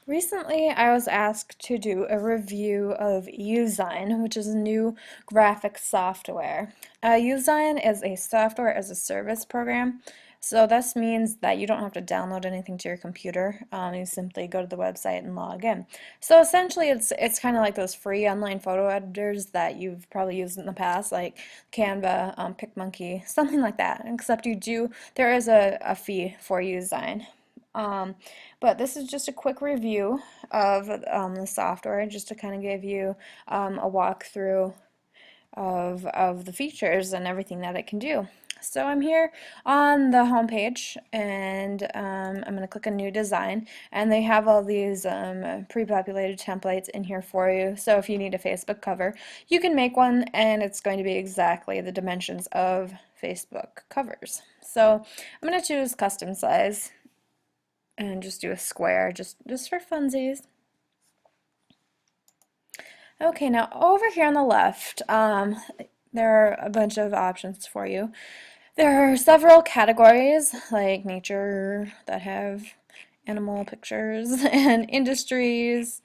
Recently, I was asked to do a review of Youzign, which is a new graphic software. Youzign is a software as a service program, so this means that you don't have to download anything to your computer. You simply go to the website and log in. So essentially, it's kind of like those free online photo editors that you've probably used in the past, like Canva, PicMonkey, something like that. Except there is a fee for Youzign. Um, but this is just a quick review of the software, just to kind of give you a walkthrough of the features and everything that it can do. So I'm here on the home page, and I'm going to click a new design, and they have all these pre-populated templates in here for you. So if you need a Facebook cover, you can make one, and it's going to be exactly the dimensions of Facebook covers. So I'm going to choose custom size and just do a square just for funsies. Okay, now over here on the left, there are a bunch of options for you. There are several categories like nature that have animal pictures and industries,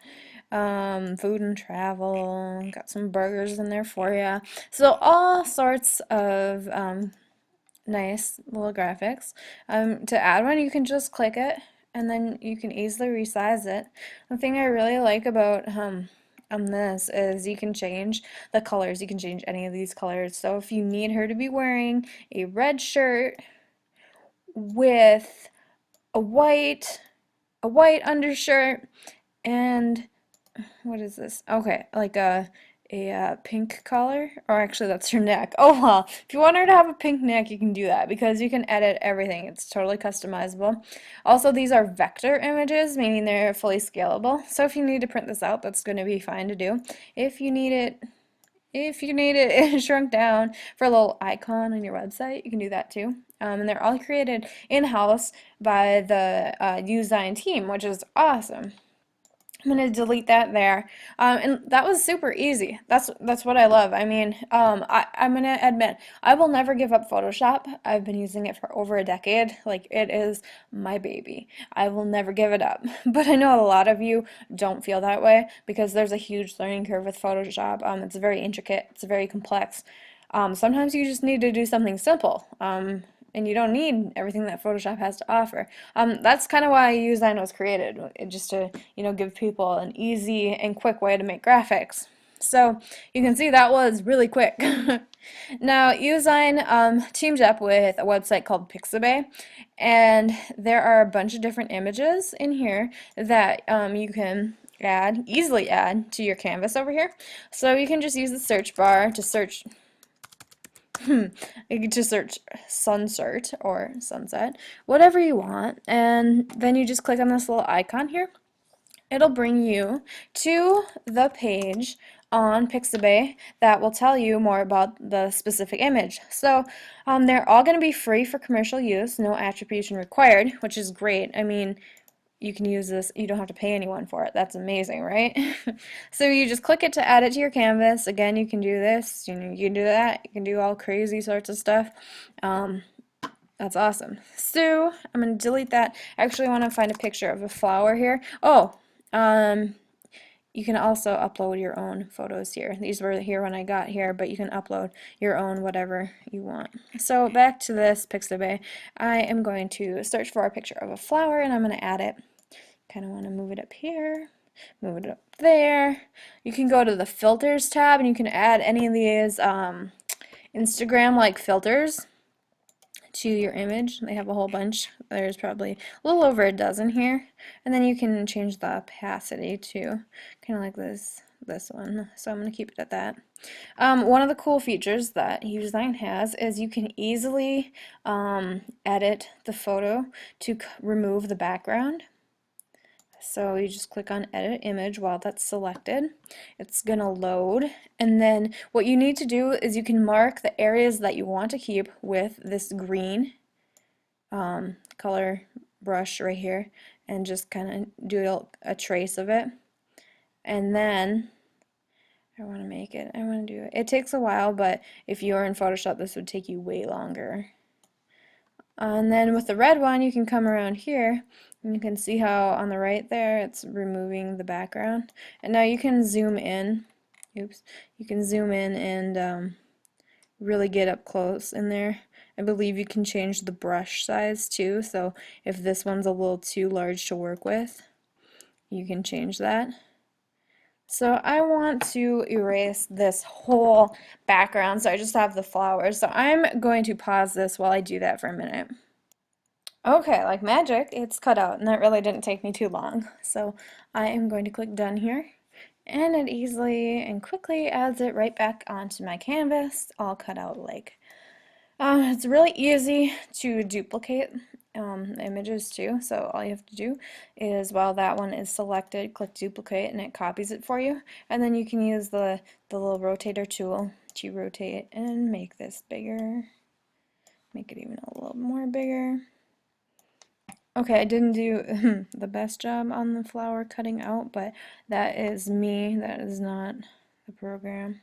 food and travel, got some burgers in there for you. So all sorts of nice little graphics. To add one, you can just click it and then you can easily resize it. The thing I really like about this is you can change the colors. You can change any of these colors. So if you need her to be wearing a red shirt with a white undershirt and what is this? Okay, like a pink collar, or actually that's her neck. Oh well, if you want her to have a pink neck, you can do that because you can edit everything. It's totally customizable. Also, these are vector images, meaning they're fully scalable. So if you need to print this out, that's going to be fine to do. If you need it shrunk down for a little icon on your website, you can do that too. And they're all created in-house by the Youzign team, which is awesome. I'm gonna delete that there. And that was super easy. That's what I love. I mean, I'm gonna admit, I will never give up Photoshop. I've been using it for over a decade. Like, it is my baby. I will never give it up. But I know a lot of you don't feel that way because there's a huge learning curve with Photoshop. It's very intricate, it's very complex. Sometimes you just need to do something simple. And you don't need everything that Photoshop has to offer. That's kind of why Youzign was created, just to, give people an easy and quick way to make graphics. So you can see that was really quick. Now, Youzign teamed up with a website called Pixabay, and there are a bunch of different images in here that you can easily add to your canvas over here. So you can just use the search bar to search you can just search sunset or sunset, whatever you want, and then you just click on this little icon here. It'll bring you to the page on Pixabay that will tell you more about the specific image. So they're all going to be free for commercial use, no attribution required, which is great. I mean, you can use this, you don't have to pay anyone for it. That's amazing, right? So you just click it to add it to your canvas. Again, you can do this, you can do that, you can do all crazy sorts of stuff. Um, that's awesome. So I'm going to delete that. I actually want to find a picture of a flower here. Oh, you can also upload your own photos here. These were here when I got here, but you can upload your own whatever you want. So back to this Pixabay, I am going to search for a picture of a flower and I'm going to add it. Kind of want to move it up here, move it up there. You can go to the filters tab and you can add any of these Instagram like filters to your image. They have a whole bunch. There's probably a little over a dozen here. And then you can change the opacity to kind of like this one. So I'm going to keep it at that. One of the cool features that Youzign has is you can easily edit the photo to remove the background. So you just click on edit image while that's selected. It's gonna load, and then what you need to do is you can mark the areas that you want to keep with this green color brush right here and just kind of do a trace of it. And then I want to do it. It takes a while, but if you're in Photoshop, this would take you way longer. And then with the red one, you can come around here, and you can see how on the right there, it's removing the background. And now you can zoom in. Oops. You can zoom in and really get up close in there. I believe you can change the brush size too, so if this one's a little too large to work with, you can change that. So I want to erase this whole background, so I just have the flowers. So I'm going to pause this while I do that for a minute. Okay, like magic, it's cut out, and that really didn't take me too long. So I am going to click done here, and it easily and quickly adds it right back onto my canvas, all cut out like. It's really easy to duplicate images too, so all you have to do is while that one is selected, click duplicate and it copies it for you, and then you can use the little rotator tool to rotate and make this bigger, make it even a little more bigger. Okay, I didn't do the best job on the flower cutting out, but that is me, that is not the program.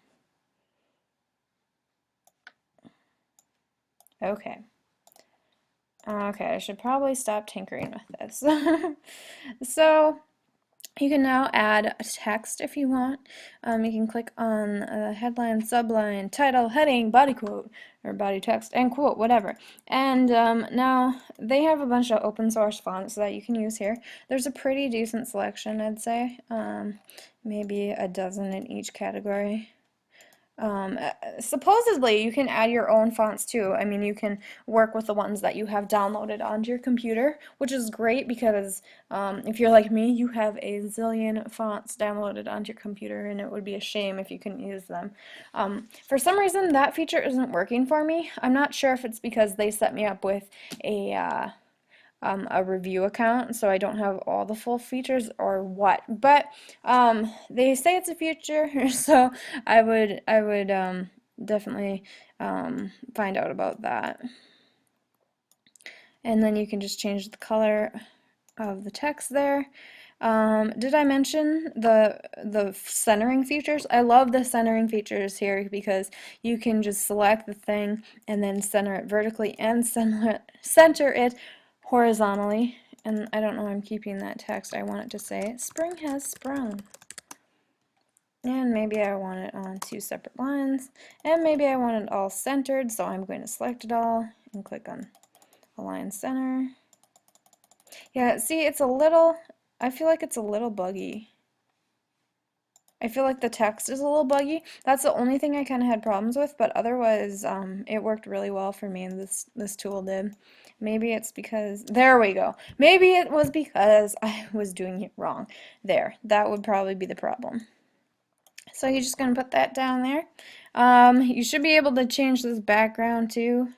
Okay. Okay, I should probably stop tinkering with this. So, you can now add a text if you want. You can click on headline, subline, title, heading, body quote, or body text, and quote, whatever. And now they have a bunch of open source fonts that you can use here. There's a pretty decent selection, I'd say. Maybe a dozen in each category. Supposedly you can add your own fonts too. I mean, you can work with the ones that you have downloaded onto your computer, which is great because if you're like me, you have a zillion fonts downloaded onto your computer, and it would be a shame if you couldn't use them. For some reason, that feature isn't working for me. I'm not sure if it's because they set me up with a review account, so I don't have all the full features or what. But they say it's a feature, so I would definitely find out about that. And then you can just change the color of the text there. Did I mention the centering features? I love the centering features here because you can just select the thing and then center it vertically and center it horizontally. And I don't know why I'm keeping that text. I want it to say, spring has sprung. And maybe I want it on 2 separate lines. And maybe I want it all centered, so I'm going to select it all and click on Align Center. Yeah, see, it's a little, I feel like it's a little buggy. I feel like the text is a little buggy. That's the only thing I kind of had problems with, but otherwise, it worked really well for me, and this tool did. Maybe it's because, there we go. Maybe it was because I was doing it wrong. There, that would probably be the problem. So you're just going to put that down there. You should be able to change this background too.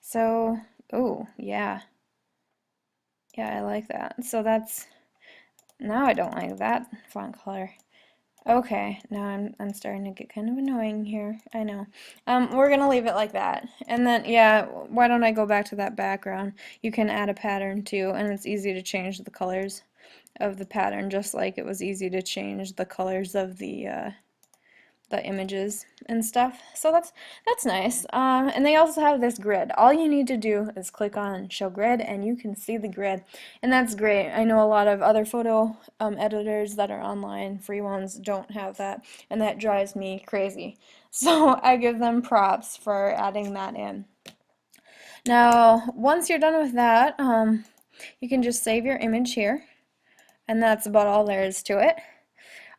So, oh, yeah. Yeah, I like that. So that's, now I don't like that font color. Okay, now I'm starting to get kind of annoying here. I know. We're gonna leave it like that. And then, yeah, why don't I go back to that background? You can add a pattern too, and it's easy to change the colors of the pattern, just like it was easy to change the colors of the images and stuff. So that's nice. And they also have this grid. All you need to do is click on Show Grid, and you can see the grid, and that's great. I know a lot of other photo editors that are online, free ones, don't have that, and that drives me crazy. So I give them props for adding that in. Now, once you're done with that, you can just save your image here, and that's about all there is to it.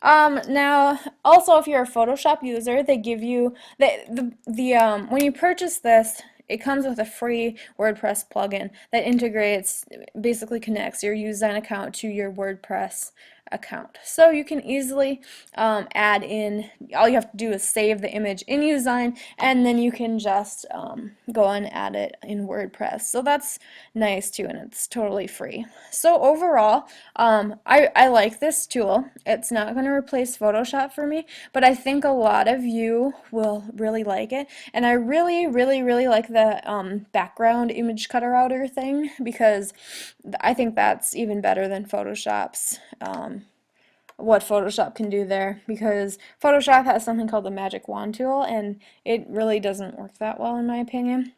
Now, also, if you're a Photoshop user, they give you when you purchase this, it comes with a free WordPress plugin that integrates, basically connects your Youzign account to your WordPress account. So you can easily add in, all you have to do is save the image in Youzign, and then you can just go and add it in WordPress. So that's nice too, and it's totally free. So overall, I like this tool. It's not going to replace Photoshop for me, but I think a lot of you will really like it. And I really, really, really like the background image cutter outer thing, because I think that's even better than Photoshop's what Photoshop can do there, because Photoshop has something called the magic wand tool, and it really doesn't work that well in my opinion.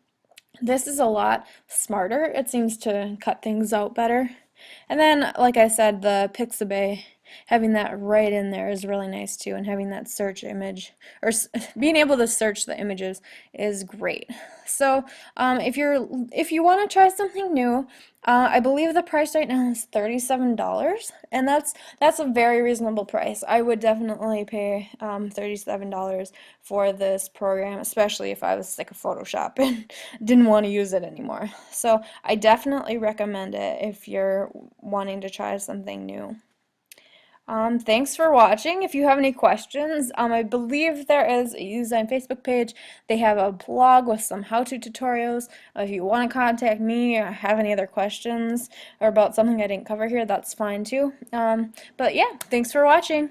This is a lot smarter. It seems to cut things out better. And then, like I said, the Pixabay, having that right in there is really nice too, and having that search image, or being able to search the images is great. So, if you want to try something new, I believe the price right now is $37, and that's a very reasonable price. I would definitely pay $37 for this program, especially if I was sick of Photoshop and didn't want to use it anymore. So I definitely recommend it if you're wanting to try something new. Thanks for watching. If you have any questions, I believe there is a Youzign Facebook page. They have a blog with some how-to tutorials. If you want to contact me or have any other questions or about something I didn't cover here, that's fine too. But yeah, thanks for watching.